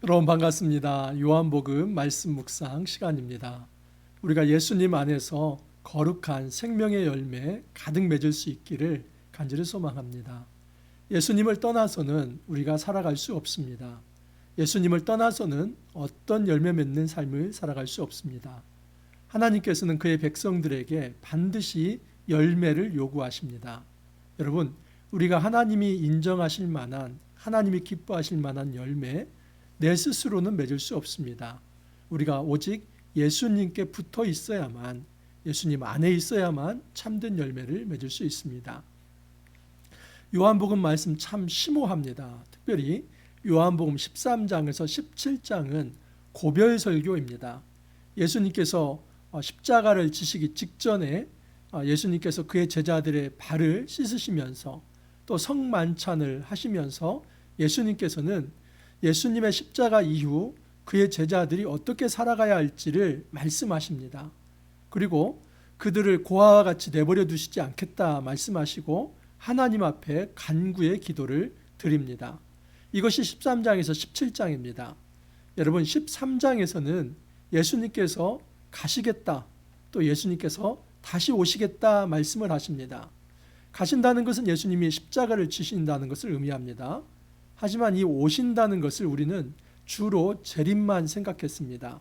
여러분 반갑습니다. 요한복음 말씀 묵상 시간입니다. 우리가 예수님 안에서 거룩한 생명의 열매 가득 맺을 수 있기를 간절히 소망합니다. 예수님을 떠나서는 우리가 살아갈 수 없습니다. 예수님을 떠나서는 어떤 열매 맺는 삶을 살아갈 수 없습니다. 하나님께서는 그의 백성들에게 반드시 열매를 요구하십니다. 여러분, 우리가 하나님이 인정하실 만한, 하나님이 기뻐하실 만한 열매, 내 스스로는 맺을 수 없습니다. 우리가 오직 예수님께 붙어 있어야만, 예수님 안에 있어야만 참된 열매를 맺을 수 있습니다. 요한복음 말씀 참 심오합니다. 특별히 요한복음 13장에서 17장은 고별 설교입니다. 예수님께서 십자가를 지시기 직전에 예수님께서 그의 제자들의 발을 씻으시면서 또 성만찬을 하시면서 예수님께서는 예수님의 십자가 이후 그의 제자들이 어떻게 살아가야 할지를 말씀하십니다. 그리고 그들을 고아와 같이 내버려 두시지 않겠다 말씀하시고 하나님 앞에 간구의 기도를 드립니다. 이것이 13장에서 17장입니다. 여러분, 13장에서는 예수님께서 가시겠다, 또 예수님께서 다시 오시겠다 말씀을 하십니다. 가신다는 것은 예수님이 십자가를 지신다는 것을 의미합니다. 하지만 이 오신다는 것을 우리는 주로 재림만 생각했습니다.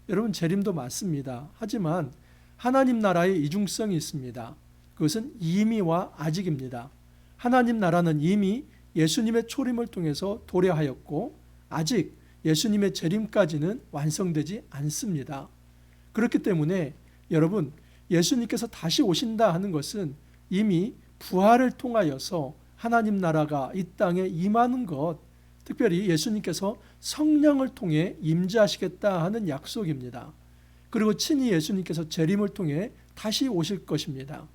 여러분, 재림도 맞습니다. 하지만 하나님 나라의 이중성이 있습니다. 그것은 이미와 아직입니다. 하나님 나라는 이미 예수님의 초림을 통해서 도래하였고 아직 예수님의 재림까지는 완성되지 않습니다. 그렇기 때문에 여러분, 예수님께서 다시 오신다 하는 것은 이미 부활을 통하여서 하나님 나라가 이 땅에 임하는 것, 특별히 예수님께서 성령을 통해 임재하시겠다 하는 약속입니다. 그리고 친히 예수님께서 재림을 통해 다시 오실 것입니다.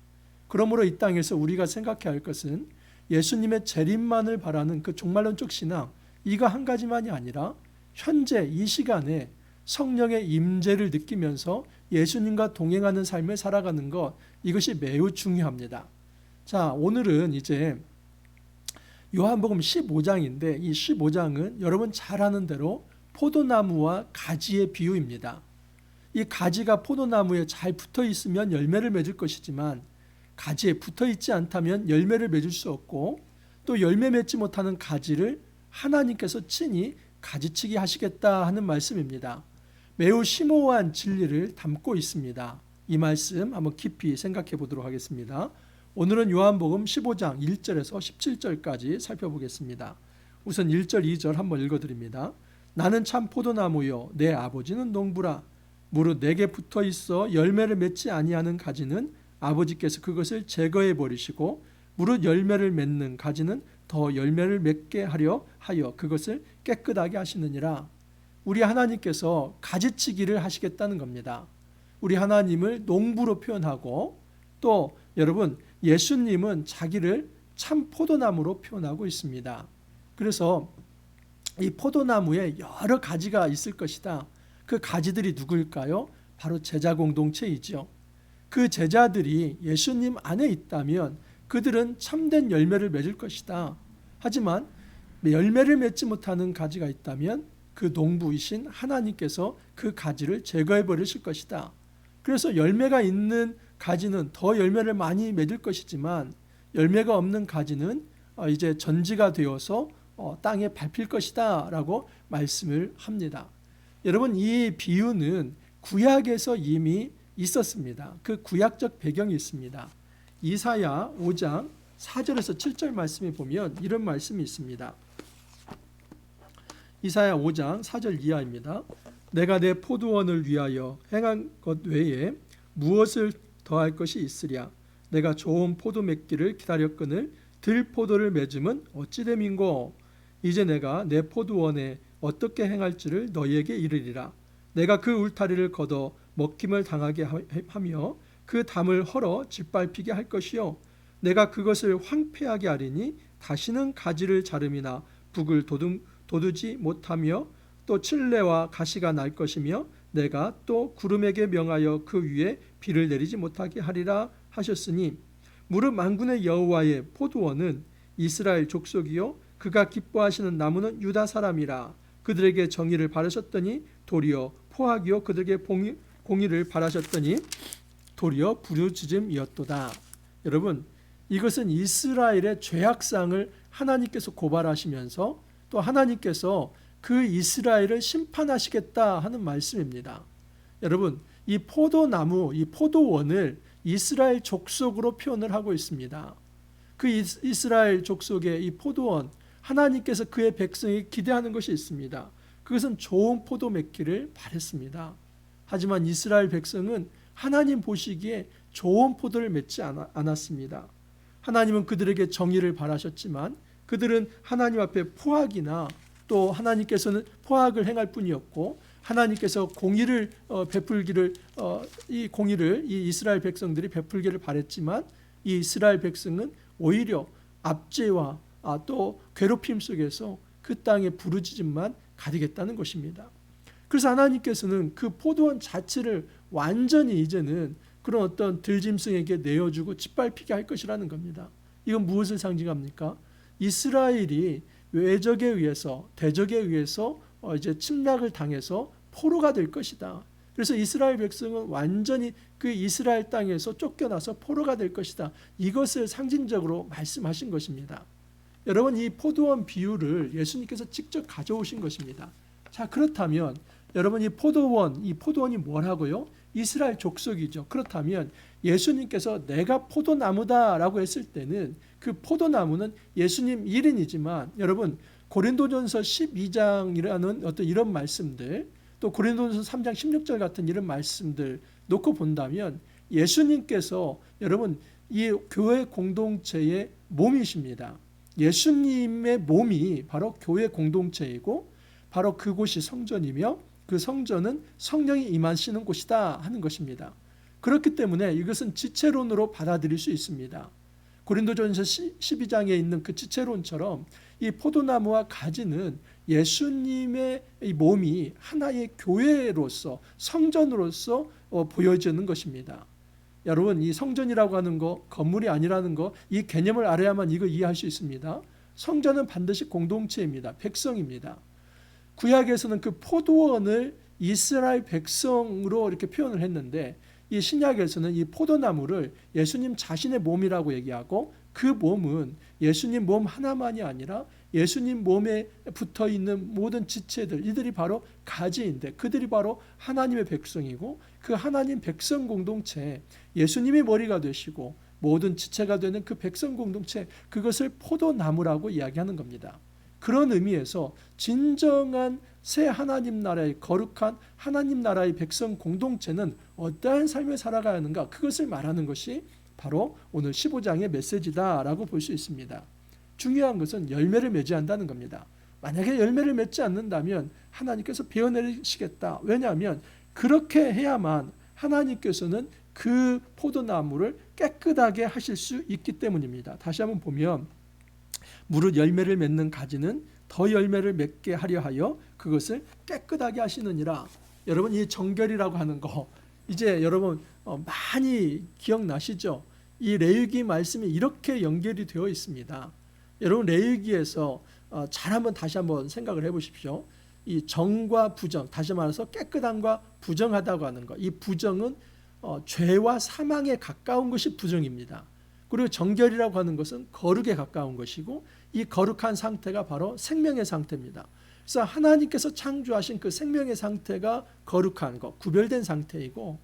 그러므로 이 땅에서 우리가 생각해야 할 것은 예수님의 재림만을 바라는 그 종말론적 신앙, 이거 한 가지만이 아니라 현재 이 시간에 성령의 임재를 느끼면서 예수님과 동행하는 삶을 살아가는 것, 이것이 매우 중요합니다. 자, 오늘은 이제 요한복음 15장인데 이 15장은 여러분 잘 아는 대로 포도나무와 가지의 비유입니다. 이 가지가 포도나무에 잘 붙어 있으면 열매를 맺을 것이지만 가지에 붙어 있지 않다면 열매를 맺을 수 없고, 또 열매 맺지 못하는 가지를 하나님께서 친히 가지치기 하시겠다 하는 말씀입니다. 매우 심오한 진리를 담고 있습니다. 이 말씀 한번 깊이 생각해 보도록 하겠습니다. 오늘은 요한복음 15장 1절에서 17절까지 살펴보겠습니다. 우선 1절, 2절 한번 읽어드립니다. 나는 참 포도나무요 내 아버지는 농부라. 무릇 내게 붙어 있어 열매를 맺지 아니하는 가지는 아버지께서 그것을 제거해 버리시고 무릇 열매를 맺는 가지는 더 열매를 맺게 하려 하여 그것을 깨끗하게 하시느니라. 우리 하나님께서 가지치기를 하시겠다는 겁니다. 우리 하나님을 농부로 표현하고, 또 여러분, 예수님은 자기를 참 포도나무로 표현하고 있습니다. 그래서 이 포도나무에 여러 가지가 있을 것이다. 그 가지들이 누구일까요? 바로 제자 공동체이죠. 그 제자들이 예수님 안에 있다면 그들은 참된 열매를 맺을 것이다. 하지만 열매를 맺지 못하는 가지가 있다면 그 농부이신 하나님께서 그 가지를 제거해 버리실 것이다. 그래서 열매가 있는 가지는 더 열매를 많이 맺을 것이지만 열매가 없는 가지는 이제 전지가 되어서 땅에 밟힐 것이다 라고 말씀을 합니다. 여러분, 이 비유는 구약에서 이미 있었습니다. 그 구약적 배경이 있습니다. 이사야 5장 4절에서 7절 말씀에 보면 이런 말씀이 있습니다. 이사야 5장 4절 이하입니다. 내가 내 포도원을 위하여 행한 것 외에 무엇을 더할 것이 있으랴. 내가 좋은 포도 맺기를 기다렸거늘 들포도를 맺음은 어찌 됨인고. 이제 내가 내 포도원에 어떻게 행할지를 너희에게 이르리라. 내가 그 울타리를 걷어 먹힘을 당하게 하며 그 담을 헐어 짓밟히게 할 것이요. 내가 그것을 황폐하게 하리니 다시는 가지를 자름이나 북을 돋우지 못하며 또 칠레와 가시가 날 것이며 내가 또 구름에게 명하여 그 위에 비를 내리지 못하게 하리라 하셨으니, 무릇 만군의 여호와의 포도원은 이스라엘 족속이요 그가 기뻐하시는 나무는 유다 사람이라. 그들에게 정의를 바라셨더니 도리어 포악이요 그들에게 공의를 바라셨더니 도리어 부르짖음이었도다. 여러분, 이것은 이스라엘의 죄악상을 하나님께서 고발하시면서 또 하나님께서 그 이스라엘을 심판하시겠다 하는 말씀입니다. 여러분, 이 포도나무, 이 포도원을 이스라엘 족속으로 표현을 하고 있습니다. 그 이스라엘 족속의 이 포도원, 하나님께서 그의 백성이 기대하는 것이 있습니다. 그것은 좋은 포도 맺기를 바랬습니다. 하지만 이스라엘 백성은 하나님 보시기에 좋은 포도를 맺지 않았습니다. 하나님은 그들에게 정의를 바라셨지만 그들은 하나님 앞에 포악이나 또 하나님께서는 포악을 행할 뿐이었고, 하나님께서 공의를 베풀기를 이 공의를 이 이스라엘 백성들이 베풀기를 바랬지만 이 이스라엘 백성은 오히려 압제와 또 괴롭힘 속에서 그 땅의 부르짖음만 가리겠다는 것입니다. 그래서 하나님께서는 그 포도원 자체를 완전히 이제는 그런 어떤 들짐승에게 내어주고 짓밟히게 할 것이라는 겁니다. 이건 무엇을 상징합니까? 이스라엘이 외적에 의해서 대적에 의해서 이제 침략을 당해서 포로가 될 것이다. 그래서 이스라엘 백성은 완전히 그 이스라엘 땅에서 쫓겨나서 포로가 될 것이다. 이것을 상징적으로 말씀하신 것입니다. 여러분, 이 포도원 비유를 예수님께서 직접 가져오신 것입니다. 자, 그렇다면 여러분, 이 포도원이 뭐라고요? 이스라엘 족속이죠. 그렇다면 예수님께서 내가 포도나무다라고 했을 때는 그 포도나무는 예수님 일인이지만, 여러분, 고린도전서 12장이라는 어떤 이런 말씀들, 또 고린도전서 3장 16절 같은 이런 말씀들 놓고 본다면 예수님께서 여러분 이 교회 공동체의 몸이십니다. 예수님의 몸이 바로 교회 공동체이고 바로 그곳이 성전이며 그 성전은 성령이 임하시는 곳이다 하는 것입니다. 그렇기 때문에 이것은 지체론으로 받아들일 수 있습니다. 고린도전서 12장에 있는 그 지체론처럼 이 포도나무와 가지는 예수님의 이 몸이 하나의 교회로서 성전으로서 보여지는 것입니다. 여러분, 이 성전이라고 하는 거, 건물이 아니라는 거, 이 개념을 알아야만 이거 이해할 수 있습니다. 성전은 반드시 공동체입니다. 백성입니다. 구약에서는 그 포도원을 이스라엘 백성으로 이렇게 표현을 했는데, 이 신약에서는 이 포도나무를 예수님 자신의 몸이라고 얘기하고, 그 몸은 예수님 몸 하나만이 아니라 예수님 몸에 붙어 있는 모든 지체들, 이들이 바로 가지인데 그들이 바로 하나님의 백성이고, 그 하나님 백성 공동체, 예수님이 머리가 되시고 모든 지체가 되는 그 백성 공동체, 그것을 포도나무라고 이야기하는 겁니다. 그런 의미에서 진정한 새 하나님 나라의 거룩한 하나님 나라의 백성 공동체는 어떠한 삶을 살아가야 하는가, 그것을 말하는 것이 바로 오늘 15장의 메시지다라고 볼 수 있습니다. 중요한 것은 열매를 맺어야 한다는 겁니다. 만약에 열매를 맺지 않는다면 하나님께서 베어내시겠다. 왜냐하면 그렇게 해야만 하나님께서는 그 포도나무를 깨끗하게 하실 수 있기 때문입니다. 다시 한번 보면 무릇 열매를 맺는 가지는 더 열매를 맺게 하려 하여 그것을 깨끗하게 하시느니라. 여러분, 이 정결이라고 하는 거 이제 여러분 많이 기억나시죠? 이 레위기 말씀이 이렇게 연결이 되어 있습니다. 여러분, 레위기에서 다시 한번 생각을 해보십시오. 이 정과 부정, 다시 말해서 깨끗함과 부정하다고 하는 것, 이 부정은 죄와 사망에 가까운 것이 부정입니다. 그리고 정결이라고 하는 것은 거룩에 가까운 것이고, 이 거룩한 상태가 바로 생명의 상태입니다. 그래서 하나님께서 창조하신 그 생명의 상태가 거룩한 것, 구별된 상태이고,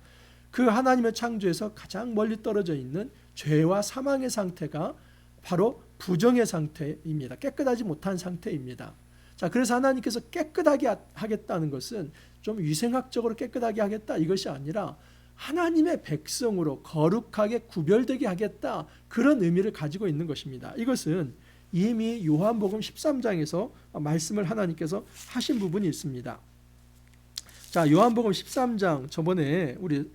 그 하나님의 창조에서 가장 멀리 떨어져 있는 죄와 사망의 상태가 바로 부정의 상태입니다. 깨끗하지 못한 상태입니다. 자, 그래서 하나님께서 깨끗하게 하겠다는 것은 좀 위생학적으로 깨끗하게 하겠다 이것이 아니라 하나님의 백성으로 거룩하게 구별되게 하겠다, 그런 의미를 가지고 있는 것입니다. 이것은 이미 요한복음 13장에서 말씀을 하나님께서 하신 부분이 있습니다. 자, 요한복음 13장 저번에 우리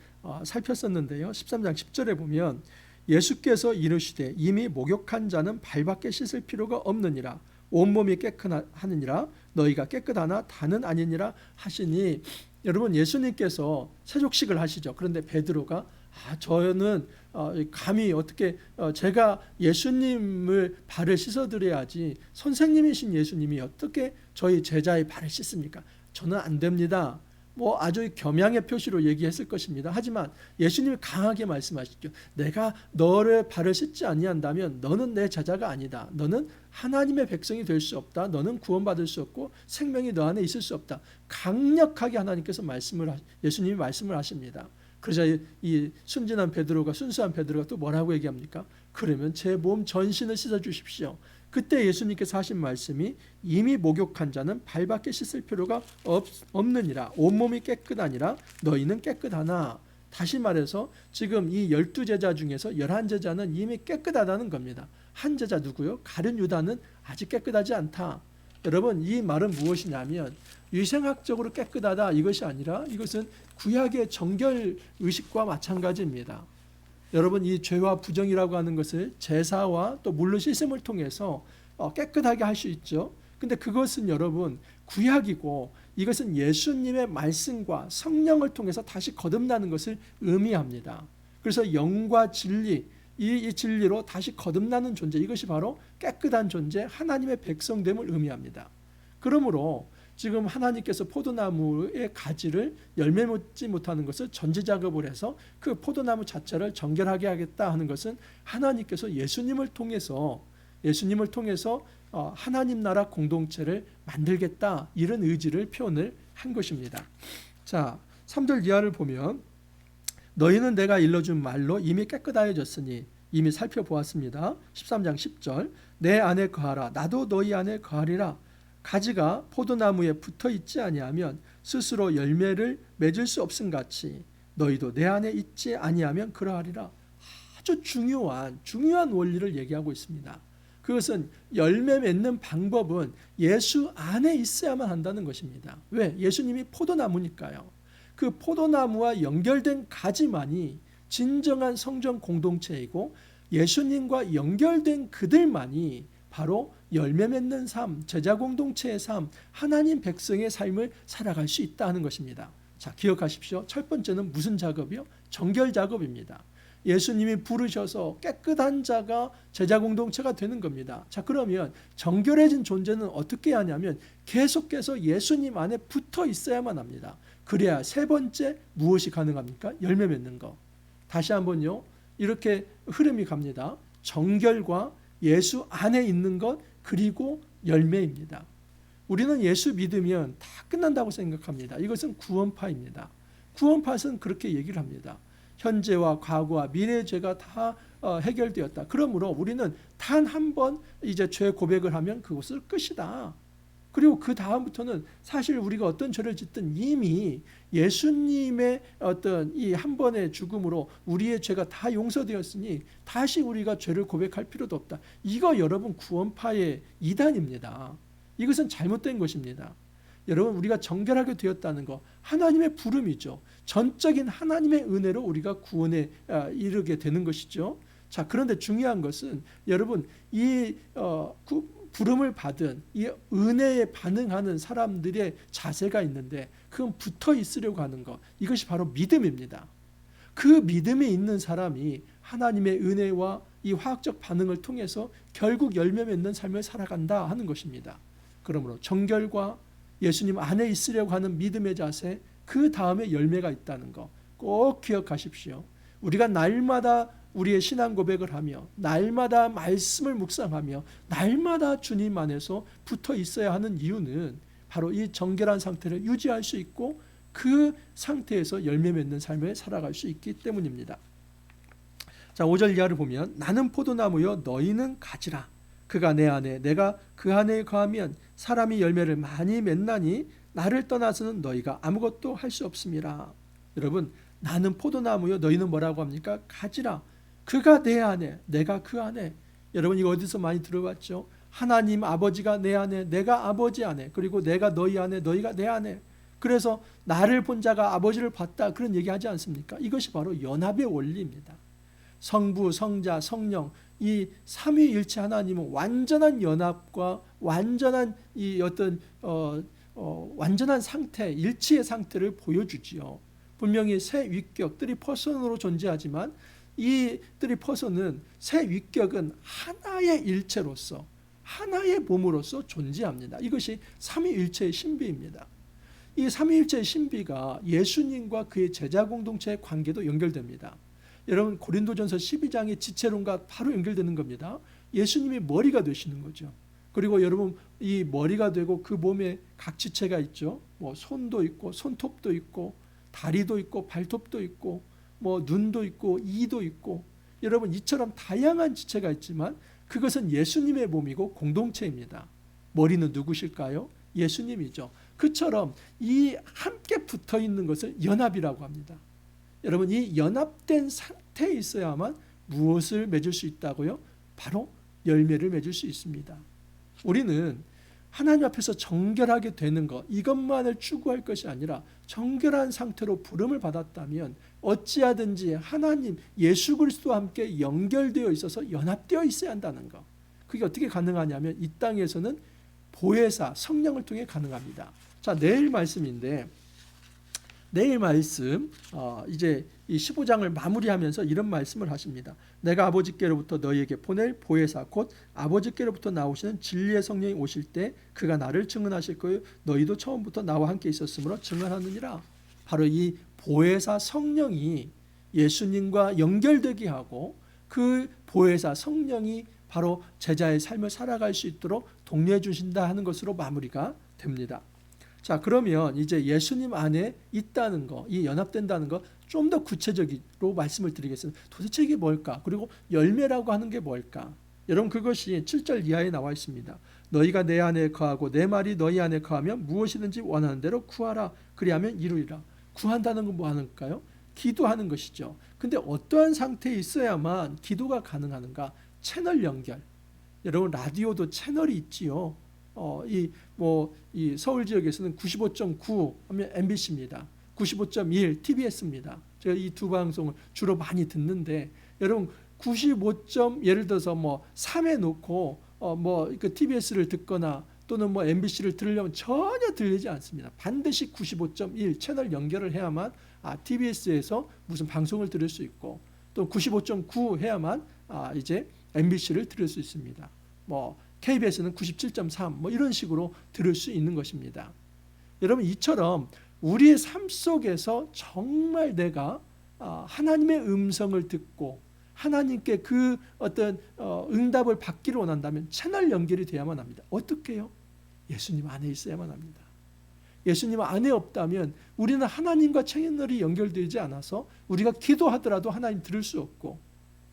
살폈었는데요. 13장 10절에 보면 예수께서 이르시되 이미 목욕한 자는 발밖에 씻을 필요가 없느니라. 온몸이 깨끗하느니라. 너희가 깨끗하나 다는 아니니라 하시니, 여러분, 예수님께서 세족식을 하시죠. 그런데 베드로가 저는 감히 어떻게 제가 예수님을 발을 씻어드려야지 선생님이신 예수님이 어떻게 저희 제자의 발을 씻습니까? 저는 안 됩니다. 뭐 아주 겸양의 표시로 얘기했을 것입니다. 하지만 예수님이 강하게 말씀하시죠. 내가 너를 발을 씻지 아니한다면 너는 내 제자가 아니다. 너는 하나님의 백성이 될 수 없다. 너는 구원받을 수 없고 생명이 너 안에 있을 수 없다. 강력하게 하나님께서 예수님이 말씀을 하십니다. 그러자 이 순진한 베드로가 순수한 베드로가 또 뭐라고 얘기합니까? 그러면 제 몸 전신을 씻어 주십시오. 그때 예수님께서 하신 말씀이 이미 목욕한 자는 발밖에 씻을 필요가 없느니라. 온몸이 깨끗하니라. 너희는 깨끗하나. 다시 말해서 지금 이 12제자 중에서 11제자는 이미 깨끗하다는 겁니다. 한 제자 누구요? 가룟 유다는 아직 깨끗하지 않다. 여러분, 이 말은 무엇이냐면 위생학적으로 깨끗하다 이것이 아니라 이것은 구약의 정결 의식과 마찬가지입니다. 여러분, 이 죄와 부정이라고 하는 것을 제사와 또 물로 씻음을 통해서 깨끗하게 할 수 있죠. 근데 그것은 여러분 구약이고 이것은 예수님의 말씀과 성령을 통해서 다시 거듭나는 것을 의미합니다. 그래서 영과 진리, 이 진리로 다시 거듭나는 존재, 이것이 바로 깨끗한 존재, 하나님의 백성됨을 의미합니다. 그러므로 지금 하나님께서 포도나무의 가지를 열매 맺지 못하는 것을 전지작업을 해서 그 포도나무 자체를 정결하게 하겠다 하는 것은 하나님께서 예수님을 통해서 하나님 나라 공동체를 만들겠다, 이런 의지를 표현을 한 것입니다. 자, 3절 이하를 보면 너희는 내가 일러준 말로 이미 깨끗하여졌으니, 이미 살펴보았습니다. 13장 10절 내 안에 거하라 나도 너희 안에 거하리라. 가지가 포도나무에 붙어 있지 아니하면 스스로 열매를 맺을 수 없음같이 너희도 내 안에 있지 아니하면 그러하리라. 아주 중요한 원리를 얘기하고 있습니다. 그것은 열매 맺는 방법은 예수 안에 있어야만 한다는 것입니다. 왜? 예수님이 포도나무니까요. 그 포도나무와 연결된 가지만이 진정한 성전 공동체이고 예수님과 연결된 그들만이 바로 열매 맺는 삶, 제자 공동체의 삶, 하나님 백성의 삶을 살아갈 수 있다는 것입니다. 자, 기억하십시오. 첫 번째는 무슨 작업이요? 정결 작업입니다. 예수님이 부르셔서 깨끗한 자가 제자 공동체가 되는 겁니다. 자, 그러면 정결해진 존재는 어떻게 하냐면 계속해서 예수님 안에 붙어 있어야만 합니다. 그래야 세 번째 무엇이 가능합니까? 열매 맺는 거. 다시 한번요. 이렇게 흐름이 갑니다. 정결과 예수 안에 있는 것, 그리고 열매입니다. 우리는 예수 믿으면 다 끝난다고 생각합니다. 이것은 구원파입니다. 구원파는 그렇게 얘기를 합니다. 현재와 과거와 미래의 죄가 다 해결되었다. 그러므로 우리는 단 한 번 이제 죄 고백을 하면 그것을 끝이다. 그리고 그 다음부터는 사실 우리가 어떤 죄를 짓든 이미 예수님의 어떤 이 한 번의 죽음으로 우리의 죄가 다 용서되었으니 다시 우리가 죄를 고백할 필요도 없다. 이거 여러분 구원파의 이단입니다. 이것은 잘못된 것입니다. 여러분, 우리가 정결하게 되었다는 거 하나님의 부름이죠. 전적인 하나님의 은혜로 우리가 구원에 이르게 되는 것이죠. 자, 그런데 중요한 것은 여러분 이 부름을 받은 이 은혜에 반응하는 사람들의 자세가 있는데 그건 붙어 있으려고 하는 것, 이것이 바로 믿음입니다. 그 믿음에 있는 사람이 하나님의 은혜와 이 화학적 반응을 통해서 결국 열매 맺는 삶을 살아간다 하는 것입니다. 그러므로 정결과 예수님 안에 있으려고 하는 믿음의 자세, 그 다음에 열매가 있다는 거 꼭 기억하십시오. 우리가 날마다 우리의 신앙 고백을 하며 날마다 말씀을 묵상하며 날마다 주님 안에서 붙어 있어야 하는 이유는 바로 이 정결한 상태를 유지할 수 있고 그 상태에서 열매 맺는 삶을 살아갈 수 있기 때문입니다. 자, 5절 이하를 보면 나는 포도나무여 너희는 가지라. 그가 내 안에 내가 그 안에 거하면 사람이 열매를 많이 맺나니 나를 떠나서는 너희가 아무것도 할 수 없음이라. 여러분, 나는 포도나무여 너희는 뭐라고 합니까? 가지라. 그가 내 안에 내가 그 안에. 여러분, 이거 어디서 많이 들어봤죠? 하나님 아버지가 내 안에 내가 아버지 안에, 그리고 내가 너희 안에 너희가 내 안에. 그래서 나를 본 자가 아버지를 봤다, 그런 얘기하지 않습니까? 이것이 바로 연합의 원리입니다. 성부, 성자, 성령, 이 삼위일체 하나님은 완전한 연합과 완전한 이 어떤 완전한 상태, 일치의 상태를 보여주지요. 분명히 새 위격, 3퍼슨으로 존재하지만 이 3퍼슨은 새 위격은 하나의 일체로서 하나의 몸으로서 존재합니다. 이것이 삼위일체의 신비입니다. 이 삼위일체의 신비가 예수님과 그의 제자 공동체의 관계도 연결됩니다. 여러분 고린도전서 12장의 지체론과 바로 연결되는 겁니다. 예수님이 머리가 되시는 거죠. 그리고 여러분 이 머리가 되고 그 몸에 각 지체가 있죠. 뭐 손도 있고 손톱도 있고 다리도 있고 발톱도 있고 뭐 눈도 있고 이도 있고 여러분 이처럼 다양한 지체가 있지만 그것은 예수님의 몸이고 공동체입니다. 머리는 누구실까요? 예수님이죠. 그처럼 이 함께 붙어 있는 것을 연합이라고 합니다. 여러분 이 연합된 상태에 있어야만 무엇을 맺을 수 있다고요? 바로 열매를 맺을 수 있습니다. 우리는 하나님 앞에서 정결하게 되는 것 이것만을 추구할 것이 아니라 정결한 상태로 부름을 받았다면 어찌하든지 하나님 예수 그리스도와 함께 연결되어 있어서 연합되어 있어야 한다는 것. 그게 어떻게 가능하냐면 이 땅에서는 보혜사 성령을 통해 가능합니다. 자, 내일 말씀인데 내일 말씀 이제 이 15장을 마무리하면서 이런 말씀을 하십니다. 내가 아버지께로부터 너희에게 보낼 보혜사 곧 아버지께로부터 나오시는 진리의 성령이 오실 때 그가 나를 증언하실 거예요. 너희도 처음부터 나와 함께 있었으므로 증언하느니라. 바로 이 보혜사 성령이 예수님과 연결되게 하고 그 보혜사 성령이 바로 제자의 삶을 살아갈 수 있도록 독려해 주신다 하는 것으로 마무리가 됩니다. 자, 그러면 이제 예수님 안에 있다는 거, 이 연합된다는 거 좀 더 구체적으로 말씀을 드리겠습니다. 도대체 이게 뭘까? 그리고 열매라고 하는 게 뭘까? 여러분 그것이 7절 이하에 나와 있습니다. 너희가 내 안에 거하고 내 말이 너희 안에 거하면 무엇이든지 원하는 대로 구하라. 그리하면 이루리라. 구한다는 건 뭐 하는가요? 기도하는 것이죠. 근데 어떠한 상태에 있어야만 기도가 가능한가? 채널 연결. 여러분 라디오도 채널이 있지요. 이 서울 지역에서는 95.9 하면 MBC입니다. 95.1 TBS입니다. 제가 이 두 방송을 주로 많이 듣는데 여러분 95. 예를 들어서 뭐 3에 놓고 그 TBS를 듣거나 또는 뭐 MBC를 들으려면 전혀 들리지 않습니다. 반드시 95.1 채널 연결을 해야만 TBS에서 무슨 방송을 들을 수 있고 또 95.9 해야만 이제 MBC를 들을 수 있습니다. 뭐 KBS는 97.3 뭐 이런 식으로 들을 수 있는 것입니다. 여러분 이처럼 우리의 삶 속에서 정말 내가 하나님의 음성을 듣고 하나님께 그 어떤 응답을 받기를 원한다면 채널 연결이 돼야만 합니다. 어떻게요? 예수님 안에 있어야만 합니다. 예수님 안에 없다면 우리는 하나님과 채널이 연결되지 않아서 우리가 기도하더라도 하나님 들을 수 없고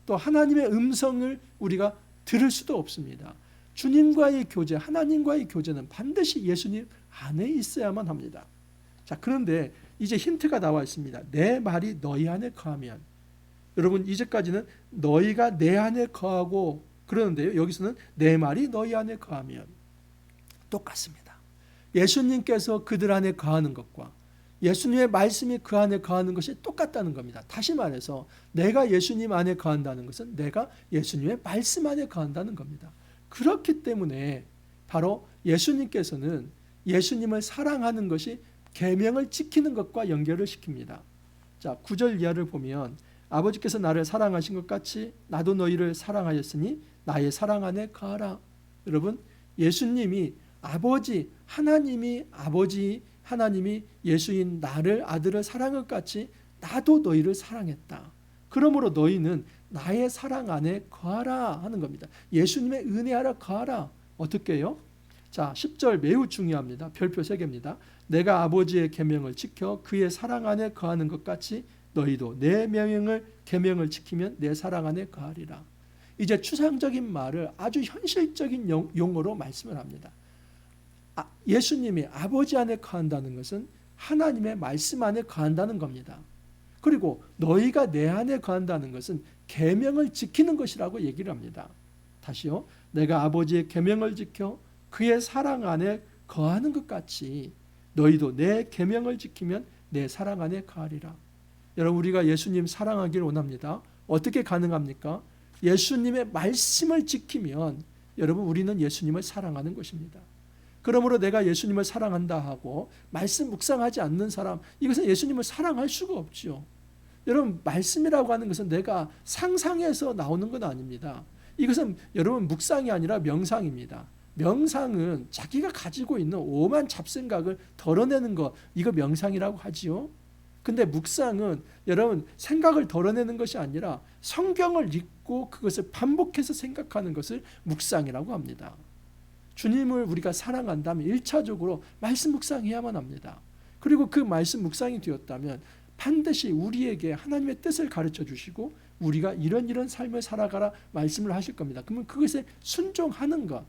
또 하나님의 음성을 우리가 들을 수도 없습니다. 주님과의 교제, 하나님과의 교제는 반드시 예수님 안에 있어야만 합니다. 자, 그런데 이제 힌트가 나와 있습니다. 내 말이 너희 안에 거하면. 여러분 이제까지는 너희가 내 안에 거하고 그러는데요. 여기서는 내 말이 너희 안에 거하면 똑같습니다. 예수님께서 그들 안에 거하는 것과 예수님의 말씀이 그 안에 거하는 것이 똑같다는 겁니다. 다시 말해서 내가 예수님 안에 거한다는 것은 내가 예수님의 말씀 안에 거한다는 겁니다. 그렇기 때문에 바로 예수님께서는 예수님을 사랑하는 것이 계명을 지키는 것과 연결을 시킵니다. 자, 9절 이하를 보면 아버지께서 나를 사랑하신 것 같이 나도 너희를 사랑하였으니 나의 사랑 안에 거하라. 여러분 예수님이 하나님이 예수인 나를 아들을 사랑한 것 같이 나도 너희를 사랑했다. 그러므로 너희는 나의 사랑 안에 거하라 하는 겁니다. 예수님의 은혜 아래 거하라. 어떻게 해요? 자, 10절 매우 중요합니다. 별표 3개입니다. 내가 아버지의 계명을 지켜 그의 사랑 안에 거하는 것 같이 너희도 내 계명을 지키면 내 사랑 안에 거하리라. 이제 추상적인 말을 아주 현실적인 용어로 말씀을 합니다. 예수님이 아버지 안에 거한다는 것은 하나님의 말씀 안에 거한다는 겁니다. 그리고 너희가 내 안에 거한다는 것은 계명을 지키는 것이라고 얘기를 합니다. 다시요. 내가 아버지의 계명을 지켜 그의 사랑 안에 거하는 것 같이 너희도 내 계명을 지키면 내 사랑 안에 거하리라. 여러분 우리가 예수님 사랑하기를 원합니다. 어떻게 가능합니까? 예수님의 말씀을 지키면 여러분 우리는 예수님을 사랑하는 것입니다. 그러므로 내가 예수님을 사랑한다 하고 말씀 묵상하지 않는 사람, 이것은 예수님을 사랑할 수가 없죠. 여러분, 말씀이라고 하는 것은 내가 상상해서 나오는 건 아닙니다. 이것은 여러분 묵상이 아니라 명상입니다. 명상은 자기가 가지고 있는 오만 잡생각을 덜어내는 것, 이거 명상이라고 하지요. 근데 묵상은 여러분 생각을 덜어내는 것이 아니라 성경을 읽고 그것을 반복해서 생각하는 것을 묵상이라고 합니다. 주님을 우리가 사랑한다면 1차적으로 말씀 묵상해야만 합니다. 그리고 그 말씀 묵상이 되었다면 반드시 우리에게 하나님의 뜻을 가르쳐 주시고 우리가 이런 삶을 살아가라 말씀을 하실 겁니다. 그러면 그것에 순종하는 것,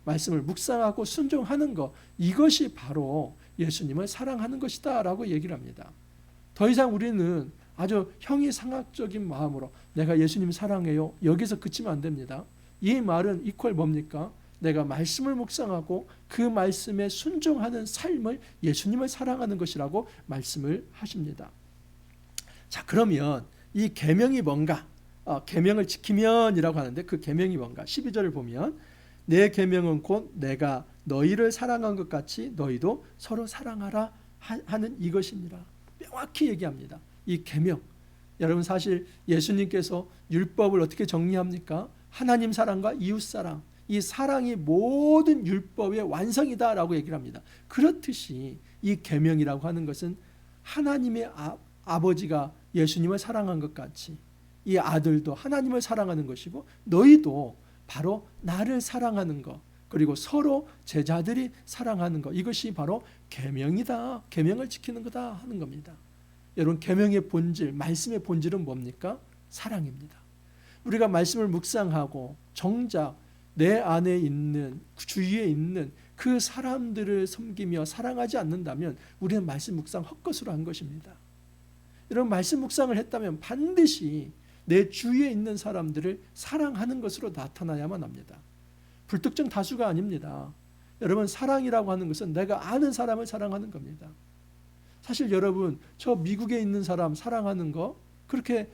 말씀을 묵상하고 순종하는 것, 이것이 바로 예수님을 사랑하는 것이다 라고 얘기를 합니다. 더 이상 우리는 아주 형이상학적인 마음으로 내가 예수님 사랑해요, 여기서 그치면 안 됩니다. 이 말은 이퀄 뭡니까? 내가 말씀을 묵상하고 그 말씀에 순종하는 삶을 예수님을 사랑하는 것이라고 말씀을 하십니다. 자, 그러면 이 계명이 뭔가? 계명을 지키면이라고 하는데 그 계명이 뭔가? 12절을 보면 내 계명은 곧 내가 너희를 사랑한 것 같이 너희도 서로 사랑하라 하는 이것입니다. 명확히 얘기합니다. 이 계명. 여러분, 사실 예수님께서 율법을 어떻게 정리합니까? 하나님 사랑과 이웃 사랑, 이 사랑이 모든 율법의 완성이다라고 얘기를 합니다. 그렇듯이 이 계명이라고 하는 것은 하나님의 아버지가 예수님을 사랑한 것 같이 이 아들도 하나님을 사랑하는 것이고 너희도 바로 나를 사랑하는 것, 그리고 서로 제자들이 사랑하는 것, 이것이 바로 계명이다, 계명을 지키는 거다 하는 겁니다. 여러분, 계명의 본질, 말씀의 본질은 뭡니까? 사랑입니다. 우리가 말씀을 묵상하고 정작 내 안에 있는, 주위에 있는 그 사람들을 섬기며 사랑하지 않는다면 우리는 말씀 묵상 헛것으로 한 것입니다. 여러분, 말씀 묵상을 했다면 반드시 내 주위에 있는 사람들을 사랑하는 것으로 나타나야만 합니다. 불특정 다수가 아닙니다. 여러분, 사랑이라고 하는 것은 내가 아는 사람을 사랑하는 겁니다. 사실 여러분, 저 미국에 있는 사람 사랑하는 거 그렇게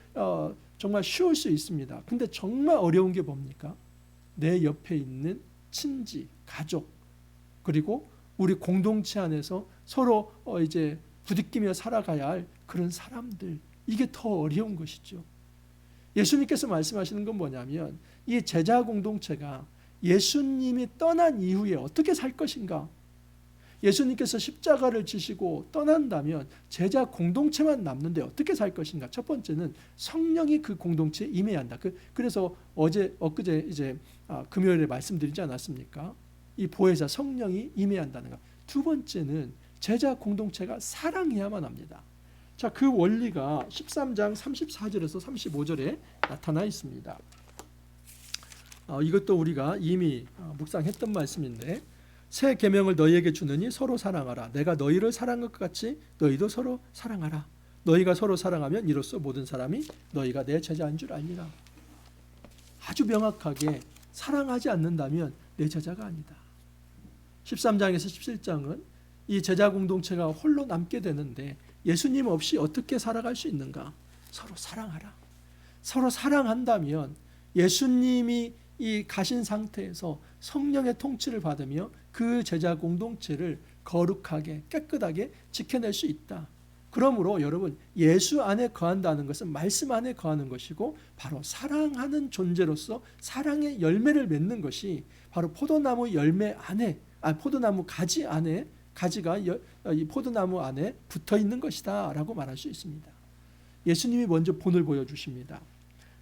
정말 쉬울 수 있습니다. 근데 정말 어려운 게 뭡니까? 내 옆에 있는 친지, 가족, 그리고 우리 공동체 안에서 서로 이제 부딪히며 살아가야 할 그런 사람들, 이게 더 어려운 것이죠. 예수님께서 말씀하시는 건 뭐냐면 이 제자 공동체가 예수님이 떠난 이후에 어떻게 살 것인가? 예수님께서 십자가를 지시고 떠난다면 제자 공동체만 남는데 어떻게 살 것인가? 첫 번째는 성령이 그 공동체에 임해야 한다. 그래서 엊그제 이제 금요일에 말씀드리지 않았습니까? 이 보혜사 성령이 임해야 한다는 것. 두 번째는 제자 공동체가 사랑해야만 합니다. 자, 그 원리가 13장 34절에서 35절에 나타나 있습니다. 이것도 우리가 이미 묵상했던 말씀인데, 새 계명을 너희에게 주느니 서로 사랑하라. 내가 너희를 사랑한 것 같이 너희도 서로 사랑하라. 너희가 서로 사랑하면 이로써 모든 사람이 너희가 내 제자인 줄 알리라. 아주 명확하게 사랑하지 않는다면 내 제자가 아니다. 13장에서 17장은 이 제자 공동체가 홀로 남게 되는데 예수님 없이 어떻게 살아갈 수 있는가? 서로 사랑하라. 서로 사랑한다면 예수님이 이 가신 상태에서 성령의 통치를 받으며 그 제자 공동체를 거룩하게 깨끗하게 지켜낼 수 있다. 그러므로 여러분, 예수 안에 거한다는 것은 말씀 안에 거하는 것이고 바로 사랑하는 존재로서 사랑의 열매를 맺는 것이 바로 포도나무 열매 안에, 포도나무 가지 안에, 가지가 이 포도나무 안에 붙어 있는 것이다 라고 말할 수 있습니다. 예수님이 먼저 본을 보여주십니다.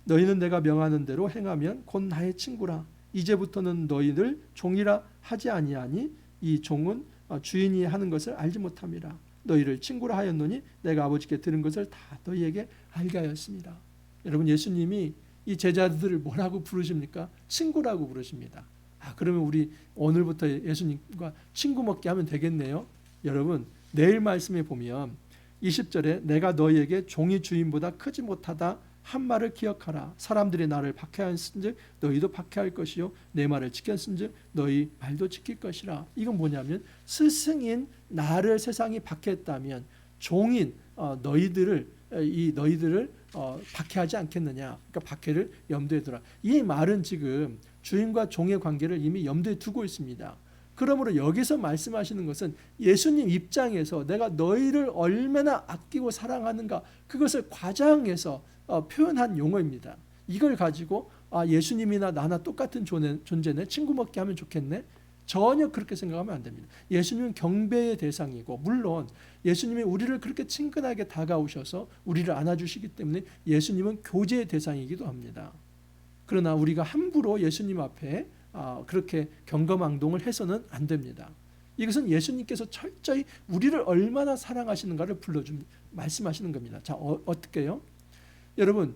너희는 내가 명하는 대로 행하면 곧 나의 친구라. 이제부터는 너희들 종이라 하지 아니하니 이 종은 주인이 하는 것을 알지 못함이라. 너희를 친구라 하였노니 내가 아버지께 들은 것을 다 너희에게 알게 하였습니다. 여러분, 예수님이 이 제자들을 뭐라고 부르십니까? 친구라고 부르십니다. 그러면 우리 오늘부터 예수님과 친구 먹게 하면 되겠네요. 여러분, 내일 말씀에 보면 20절에 내가 너희에게 종이 주인보다 크지 못하다 한 말을 기억하라. 사람들이 나를 박해하였은즉 너희도 박해할 것이요 내 말을 지켰은즉 너희 말도 지킬 것이라. 이건 뭐냐면 스승인 나를 세상이 박해했다면 종인 너희들을 박해하지 않겠느냐. 그러니까 박해를 염두에 두라. 이 말은 지금 주인과 종의 관계를 이미 염두에 두고 있습니다. 그러므로 여기서 말씀하시는 것은 예수님 입장에서 내가 너희를 얼마나 아끼고 사랑하는가, 그것을 과장해서 표현한 용어입니다. 이걸 가지고 예수님이나 나나 똑같은 존재네, 친구 먹게 하면 좋겠네, 전혀 그렇게 생각하면 안 됩니다. 예수님은 경배의 대상이고, 물론 예수님이 우리를 그렇게 친근하게 다가오셔서 우리를 안아주시기 때문에 예수님은 교제의 대상이기도 합니다. 그러나 우리가 함부로 예수님 앞에 그렇게 경거망동을 해서는 안 됩니다. 이것은 예수님께서 철저히 우리를 얼마나 사랑하시는가를 말씀하시는 겁니다. 자, 어떻게요? 여러분,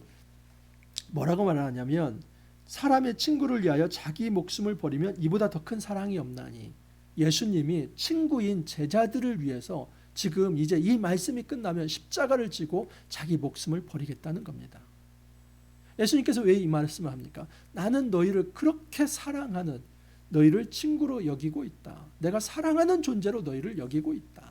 뭐라고 말하냐면, 사람의 친구를 위하여 자기 목숨을 버리면 이보다 더 큰 사랑이 없나니, 예수님이 친구인 제자들을 위해서 지금 이제 이 말씀이 끝나면 십자가를 지고 자기 목숨을 버리겠다는 겁니다. 예수님께서 왜 이 말씀을 합니까? 나는 너희를 그렇게 사랑하는, 너희를 친구로 여기고 있다. 내가 사랑하는 존재로 너희를 여기고 있다.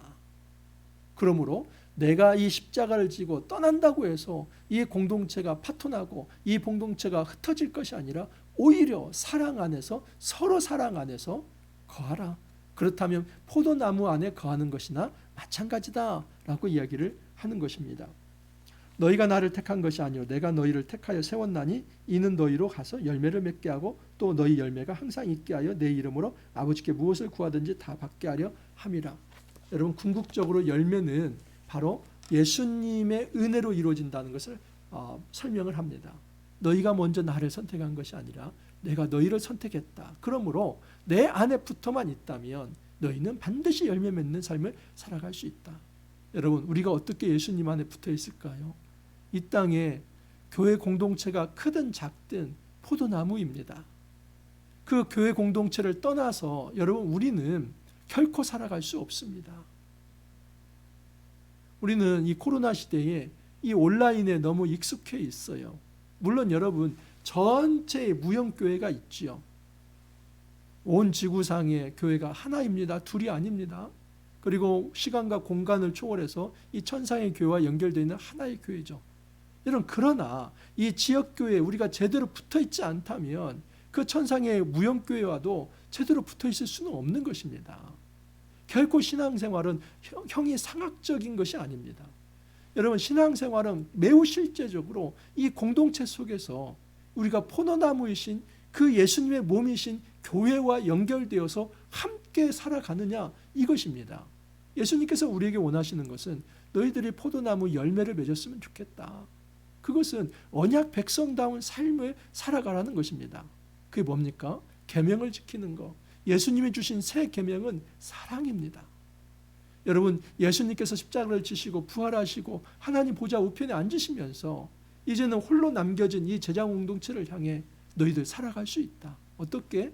그러므로 내가 이 십자가를 지고 떠난다고 해서 이 공동체가 파토나고 이 공동체가 흩어질 것이 아니라 오히려 사랑 안에서, 서로 사랑 안에서 거하라. 그렇다면 포도나무 안에 거하는 것이나 마찬가지다라고 이야기를 하는 것입니다. 너희가 나를 택한 것이 아니요 내가 너희를 택하여 세웠나니 이는 너희로 가서 열매를 맺게 하고 또 너희 열매가 항상 있게 하여 내 이름으로 아버지께 무엇을 구하든지 다 받게 하려 함이라. 여러분, 궁극적으로 열매는 바로 예수님의 은혜로 이루어진다는 것을 설명을 합니다. 너희가 먼저 나를 선택한 것이 아니라 내가 너희를 선택했다. 그러므로 내 안에 붙어만 있다면 너희는 반드시 열매 맺는 삶을 살아갈 수 있다. 여러분, 우리가 어떻게 예수님 안에 붙어 있을까요? 이 땅에 교회 공동체가 크든 작든 포도나무입니다. 그 교회 공동체를 떠나서 여러분, 우리는 결코 살아갈 수 없습니다. 우리는 이 코로나 시대에 이 온라인에 너무 익숙해 있어요. 물론 여러분, 전체의 무형교회가 있지요. 온 지구상의 교회가 하나입니다. 둘이 아닙니다. 그리고 시간과 공간을 초월해서 이 천상의 교회와 연결되어 있는 하나의 교회죠. 여러분, 그러나 이 지역교회에 우리가 제대로 붙어 있지 않다면 그 천상의 무형교회와도 제대로 붙어 있을 수는 없는 것입니다. 결코 신앙생활은 형이 상학적인 것이 아닙니다. 여러분, 신앙생활은 매우 실제적으로 이 공동체 속에서 우리가 포도나무이신 그 예수님의 몸이신 교회와 연결되어서 함께 살아가느냐, 이것입니다. 예수님께서 우리에게 원하시는 것은 너희들이 포도나무 열매를 맺었으면 좋겠다. 그것은 언약 백성다운 삶을 살아가라는 것입니다. 그게 뭡니까? 계명을 지키는 것. 예수님이 주신 새 계명은 사랑입니다. 여러분, 예수님께서 십자가를 지시고 부활하시고 하나님 보좌 우편에 앉으시면서 이제는 홀로 남겨진 이 제자 공동체를 향해 너희들 살아갈 수 있다. 어떻게?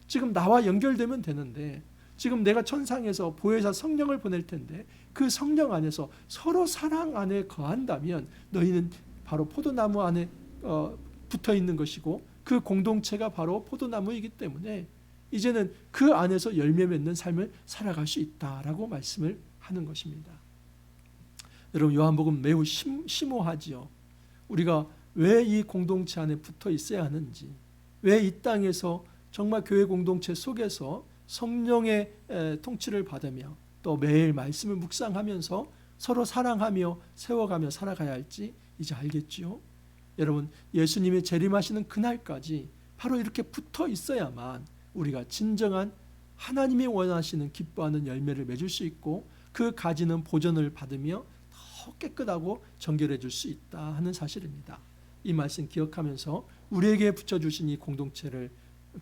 지금 나와 연결되면 되는데, 지금 내가 천상에서 보혜사 성령을 보낼 텐데 그 성령 안에서 서로 사랑 안에 거한다면 너희는 바로 포도나무 안에 붙어 있는 것이고, 그 공동체가 바로 포도나무이기 때문에 이제는 그 안에서 열매 맺는 삶을 살아갈 수 있다라고 말씀을 하는 것입니다. 여러분, 요한복음 매우 심오하지요. 우리가 왜 이 공동체 안에 붙어 있어야 하는지, 왜 이 땅에서 정말 교회 공동체 속에서 성령의 통치를 받으며 또 매일 말씀을 묵상하면서 서로 사랑하며 세워가며 살아가야 할지 이제 알겠지요. 여러분, 예수님이 재림하시는 그날까지 바로 이렇게 붙어 있어야만 우리가 진정한 하나님이 원하시는 기뻐하는 열매를 맺을 수 있고, 그 가지는 보전을 받으며 더 깨끗하고 정결해 줄 수 있다 하는 사실입니다. 이 말씀 기억하면서 우리에게 붙여주신 이 공동체를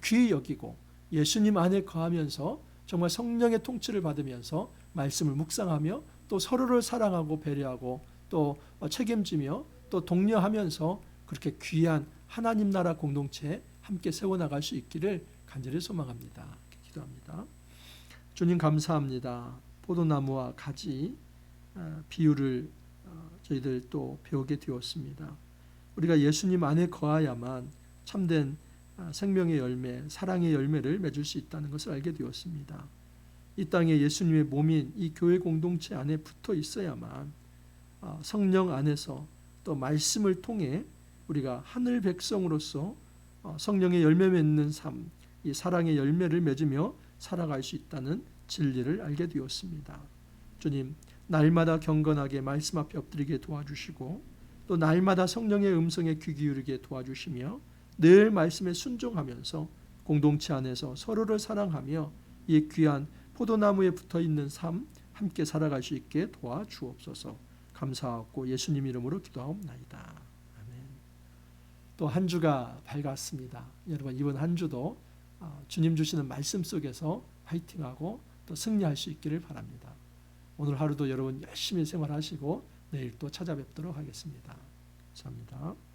귀히 여기고 예수님 안에 거하면서 정말 성령의 통치를 받으면서 말씀을 묵상하며 또 서로를 사랑하고 배려하고 또 책임지며 또 독려하면서 그렇게 귀한 하나님 나라 공동체에 함께 세워나갈 수 있기를 간절히 소망합니다. 기도합니다. 주님, 감사합니다. 포도나무와 가지 비유를 저희들 또 배우게 되었습니다. 우리가 예수님 안에 거하야만 참된 생명의 열매, 사랑의 열매를 맺을 수 있다는 것을 알게 되었습니다. 이 땅에 예수님의 몸인 이 교회 공동체 안에 붙어 있어야만 성령 안에서 또 말씀을 통해 우리가 하늘 백성으로서 성령의 열매 맺는 삶, 이 사랑의 열매를 맺으며 살아갈 수 있다는 진리를 알게 되었습니다. 주님, 날마다 경건하게 말씀 앞에 엎드리게 도와주시고 또 날마다 성령의 음성에 귀 기울이게 도와주시며 늘 말씀에 순종하면서 공동체 안에서 서로를 사랑하며 이 귀한 포도나무에 붙어있는 삶 함께 살아갈 수 있게 도와주옵소서. 감사하고 예수님 이름으로 기도하옵나이다. 아멘. 또 한 주가 밝았습니다. 여러분 이번 한 주도 주님 주시는 말씀 속에서 화이팅하고 또 승리할 수 있기를 바랍니다. 오늘 하루도 여러분 열심히 생활하시고 내일 또 찾아뵙도록 하겠습니다. 감사합니다.